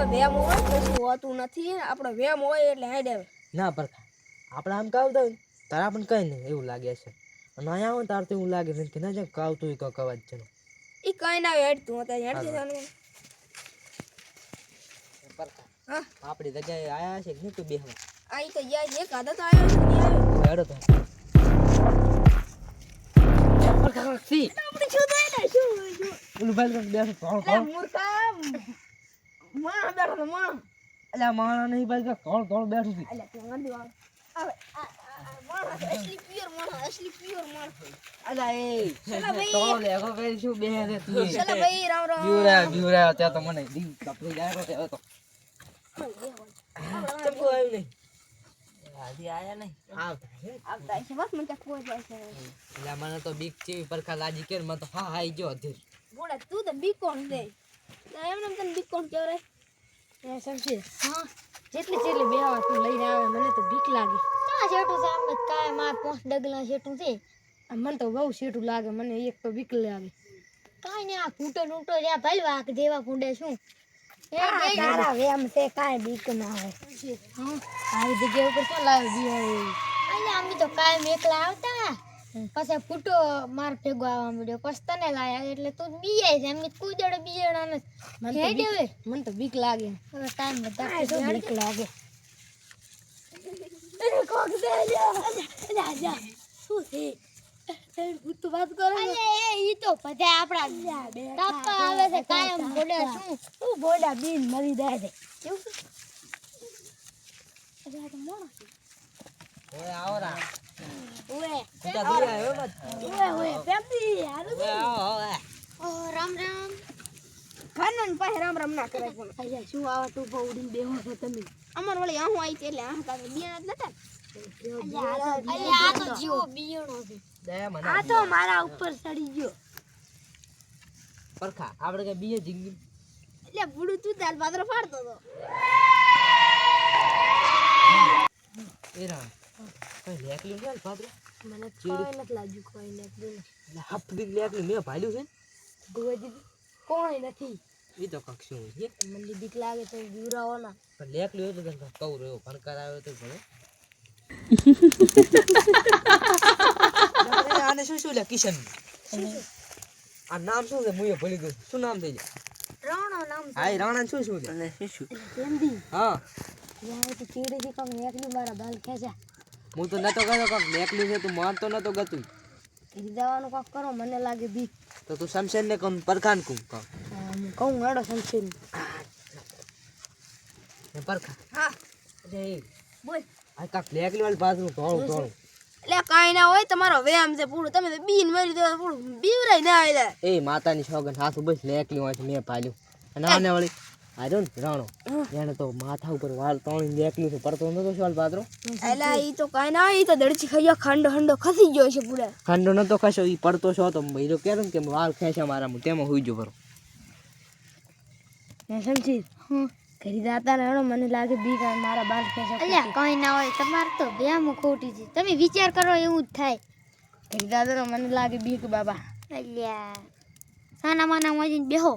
આપણો વેમ હોય કશું હોતું નથી આપણો વેમ હોય એટલે હેડે ના પરખા આપણે આમ કાવતા હોય તારા પણ કઈ નહીં એવું લાગે છે અને અહીંયા આવો તાર તો એવું લાગે છે કે ના જે કાવતું હોય કાંક અવાજ છે ઈ કઈ ના હેડતું હતા હેડતી જવાનું પરખા હા આપણી જગ્યાએ આયા છે કે નહીં તું બેહવા આ ઈ તો યાર એક આદત આવ્યો છે નહીં આવ્યો હેડો તો પરખા સી આપણે શું થાય ને શું ઓલું ભાઈ કાંક બેસો કોણ લે મૂર્ખા માં બેઠો તો માં અલ્યા માણા નહીં ભાઈ કાંક કોણ બેઠું છે અલ્યા તું ગંદી વાળ આવે માણસ અસલી પ્યોર માણસ અલ્યા એ ચલા ભાઈ. તો લેગો કરી શું બેહે રે તું ચલો ભાઈ રામ રામ બીવરા ત્યાં તો મને દી કપડી જાય તો તો ચપકો આવ્યું નહીં આજી આયા નહીં આવતા છે બસ મને ત્યાં કોઈ જાય છે એટલે મને તો બીક ચેવી પરખા લાજી કે મને તો હા આઈ ગયો અધીર બોડા તું તો બીકોણ દે એમને તને બીકોણ કેવરે એ સમજી હા જેટલી બેહવા તું લઈને આવે મને તો બીક લાગે ના શેઠું છે આમ જ કાંઈ માર 5 ડગલા શેઠું છે મને તો બહુ શેઠું લાગે મને એક તો બીક લાગે કાંઈ નહીં આ ફૂટો નૂટો જ્યાં ભલવા કે જેવા ફૂંડે શું તારા વેમ છે કાંઈ બીક ના આવે હા આવી જગ્યા ઉપર શું લાવે બિહારી એટલે અમે તો કાયમ એકલા આવતા પછી ફૂટો માર ભેગો આવવા મળ્યો પછી તને લાયા એટલે તું બીજાય છે એમ કુદડો બીજડા ને મને તો બીક લાગે હવે ટાઈમ બધા બીક લાગે શું છે ભૂત વાત કરે અલે એ ઈ તો બધા આપડા કાપા આવે છે કાયમ બોડા શું બોડા બીન મરી જાય છે ઓય આવરા ઓએ તું દૂર આવ્યો મત ઓએ પેપી હારું ઓય આવો ઓ રામ રામ ખાનન પાસે રામ રામ ના કરાય પણ અલ્યા શું આવા તું બહુ ઉડીને બેહો છો તમે અમાર વળી આહું આવી છે એટલે આહ તારે બિયાણ જ નતા અલે આ તો જીવો બીયણો છે દે મને આ તો મારા ઉપર ચડી ગયો પરખા આપણે કે બીએ જિંદગી એટલે બુડું તું દાલ પાત્રો ફાડતો તો એરા કઈ લેકલી ને પાત્ર મને કોઈ નથી લાગ્યું કોઈ નથી એટલે હપ દી લેકલી મે ભાલ્યું છે ગોવા દીદી કોઈ નથી ઈ તો કક શું છે મને બીક લાગે તો જીવરાવો ના પણ લેકલી હોય તો તને કહું રહ્યો ભણકાર આવ્યો તો ભણે આને શું શું લે કિશન આ નામ શું છે મુએ ભૂલી ગયો શું નામ થઈ જાય રાણો નામ હા રાણા શું શું લે અને શું કેમદી હા યાર તો ચીડી થી કમ એકલી મારા બાલ ખેંચા હું તો નતો ગયો કક લેકલી છે તું માનતો નતો ગતું ઘી જવાનું કાક કરો મને લાગે બીક તો તું શમશેર ને કોણ પરખાન કું કહું હું કહું હેડો સંશેર ને પરખા હા અરે બોલ આ કાક લેકલી વાળી પાછું ધોળું ધોળું એટલે કાંઈ ના હોય તમારો વ્યાયામ છે પૂરું તમે તો બીન મરી દો પૂરું બીવરાઈ ના આવે એ માતાની સોગન હાથું બસ લેકલી હોય મેં પાલ્યું અને આને વળી આજો ને રાણો એને તો માથા ઉપર વાળ તોણી લેકલી છે પડતો નતો વાળ પાત્રો એટલે ઈ તો કાંઈ ના ઈ તો દડચી ખાઈ ખંડો ખસી ગયો છે પૂરા ખાંડો નતો ખાશો ઈ પડતો છો તો હીરો કેમ કે વાળ ખેંચા મારા તેમાં હોઈ જો બરો મેં સમજી ઘરી જાતા ને હેડો મને લાગે બીક આવે મારા બાલ ખેંચા અલ્યા કઈ ના હોય તમારે તો બેમો ખોટી છે તમે વિચાર કરો એવું જ થાય ઘરી જાતા ને મને લાગે બીક બાબા અલ્યા સાના માના મોજીને બેહો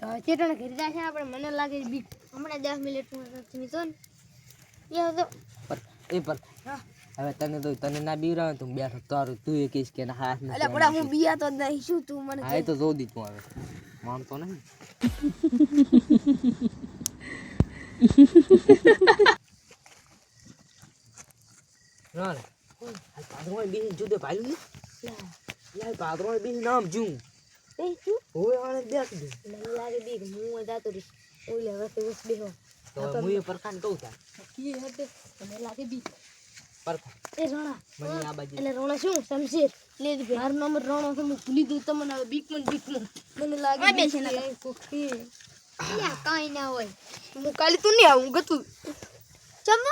તો ચેટણ ઘરી જાય છે આપણે મને લાગે બીક હમણાં 10 મિનિટમાં તમે જો ને બેહો તો એ પર હવે તને ના બીવરાવે તું બેઠો તારું તું એ કહીશ કે ના હાથ ને એટલે પડા હું બિયા તો નહીં શું તું મને હા એ તો જો દી તું આવે માનતો નહીં રાણ આ પાદરોય બી જુદે ભાલ્યું ને યાર પાદરોય બી નામ જું એ શું હોય આને બેઠ દે મને લાગે બીક હું જાતો રી ઓલે વસે ઉસ બેહો તો મુએ પરખાન કહું તા કી હતે મને લાગે બીક પરખા એ રોણા મને આ બાજુ એટલે રોણા શું શમશેર લે દે મારું નામ રોણો છે હું ભૂલી ગયો તમને હવે બીક મને લાગે બીક છે કોકી અલ્યા કઈ ના હોય હું કાલી તું નહીં આવું ગતું ચમો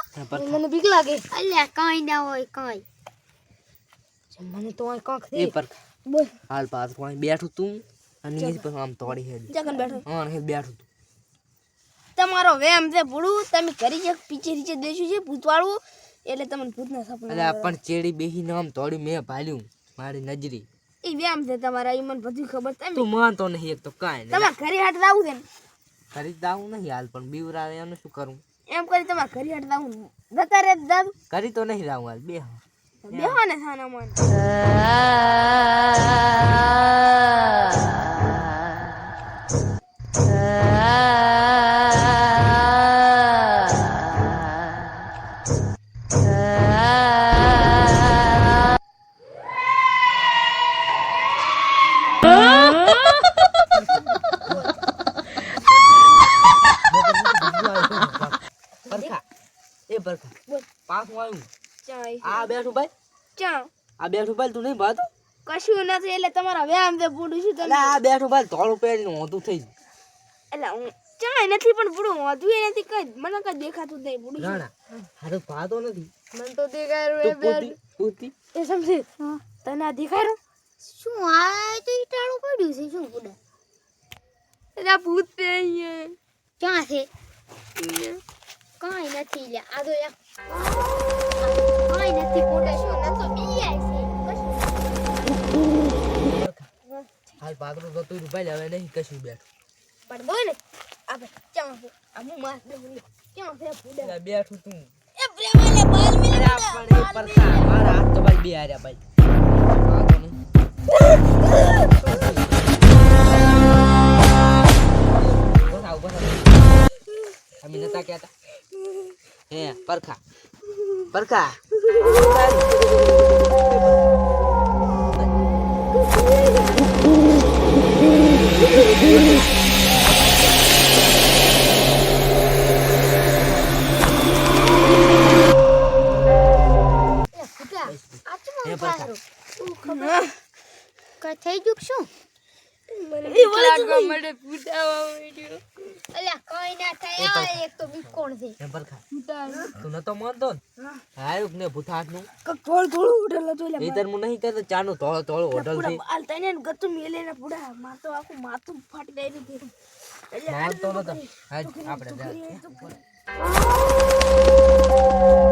મને બીક લાગે અલ્યા કઈ ના હોય કઈ મને તો આ કાંક એ પરખા બોલ હાલ પાસ કોઈ બેઠું તું અને એ પર આમ તોડી હેડ જગન બેઠો હા હે બેઠું તું તમારો વેમ છે ભૂડું તમે કરી જે પીછે નીચે દેશું છે ભૂતવાળું એટલે તમને ભૂતના સપના અલ્યા પણ ચેડી બેહી નામ તોડી મેં ભાલ્યું મારી નજરી એ વેમ છે તમારા ઈ મને બધું ખબર તમે તું માનતો નહીં એક તો કાંઈ નહીં તમારા ઘરે હાટ લાવું છે ને કરી દાવું નહીં હાલ પણ બીવરાવે એનું શું કરું એમ કરી તમારે ઘરે હટતા હું જતા રે દાદુ કરી તો નહીં દાવું હાલ બે બેહો ને સાના મન પરખા એ પરખા બોલ. પાછું આવ્યું ચાય આ બેઠું ભાઈ ચા આ બેઠું ભાઈ તું નહીં ભાતો કશું નથી એટલે તમારા વ્યાયામ તે પૂડું છું એટલે તમે આ બેઠું ભાઈ ધોળું પહેરીને હોતું થઈ ગયું એટલે હું ચાય નથી પણ પૂડું વધુ એ નથી કઈ મને કઈ દેખાતું જ નહીં પૂડું રાણા હારો ભાતો નથી મને તો દેખાય તું પૂતી પૂતી એ સમજે તને આ દેખાય રહ્યું શું આ તો ઈટાળું પડ્યું છે શું ગુડા એટલે આ ભૂત છે અહીંયા ક્યાં છે અહીંયા. કાંઈ નથી લ્યા આ તો યા કાંઈ નથી ગુડા શું ન તો બીયાય છે હાલ પાતળું જતું રહ્યું ભાઈ હવે નહીં કશું બેઠું પણ બોલ ને આપણે ક્યાં છે આ હું માસ દે બોલી ક્યાં છે પૂડા એટલે બેઠું તું એ પ્રેમાને બાલ મિલે અરે પણ એ પરખા મારા હાથ તો ભાઈ બે હાર્યા ભાઈ વાંધો નહીં. બસ આવું, બસ આવું. અમે નતા કહેતા હે પરખા પરખા એ ગુડા આ હે ચમ પરખા થારું કઈ થઈ ગયું કે શું મને બીક લાગવા મળે પૂડાવા મળ્યો અલ્યા કઈ ના થાય આ એક તો બીકોણ છે હે પરખા પૂડા તું નતો માનતો ને હારું ને ભૂથાટનું થોડું થોડું ઉઠેલો તો એ તર હું નહીં કહેતો ચાનું થોડો થોડો હોટલ છે પૂડા બાલ તને ગતું મેલે ને પૂડા માર તો આખું માથું ફાટી જાય છે એટલે માનતો નતો હાલ આપણે છોકરી જા. તો